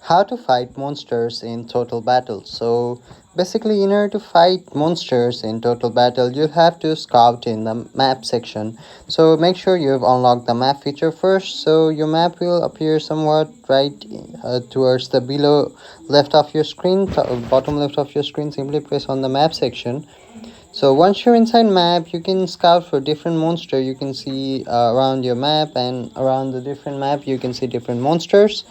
How to fight monsters in total battle. So basically, in order to fight monsters in total battle, you'll have to scout in the map section. So make sure you've unlocked the map feature first, so your map will appear somewhat right towards the below left of your screen, bottom left of your screen. Simply press on the map section. So once you're inside map, you can scout for different monster. You can see around your map, and around the different map you can see different monsters.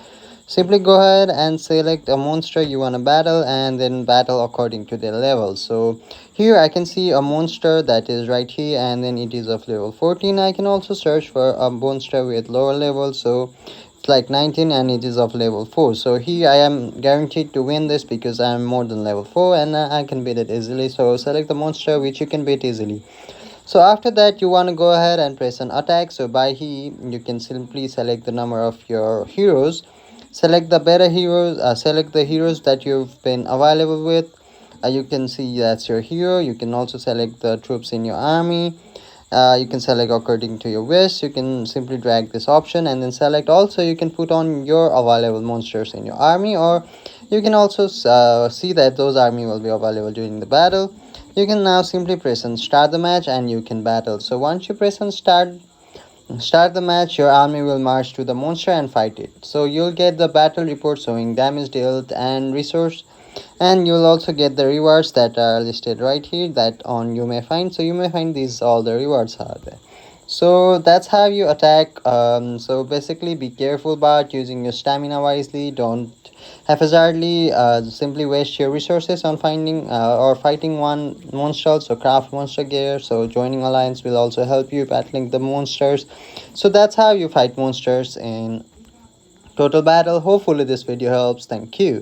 Simply go ahead and select a monster you want to battle, and then battle according to their level. So here I can see a monster that is right here, and then it is of level 14. I can also search for a monster with lower level, so it's like 19 and it is of level 4. So here I am guaranteed to win this because I am more than level 4, and I can beat it easily. So select the monster which you can beat easily. So after that, you want to go ahead and press an attack. So by here you can simply select the number of your heroes, select the better heroes, select the heroes that you've been available with. You can see that's your hero. You can also select the troops in your army. You can select according to your wish. You can simply drag this option and then select. Also, you can put on your available monsters in your army, or you can also see that those army will be available during the battle. You can now simply press and start the match, and you can battle. So once you press and start the match, your army will march to the monster and fight it. So you'll get the battle report showing damage dealt and resource, and you'll also get the rewards that are listed right here that on you may find. So you may find these all the rewards are there. So that's how you attack. So basically be careful about using your stamina wisely. Don't haphazardly simply waste your resources on finding or fighting one monster. So craft monster gear. So joining alliance will also help you battling the monsters. So that's how you fight monsters in total battle. Hopefully this video helps. Thank you.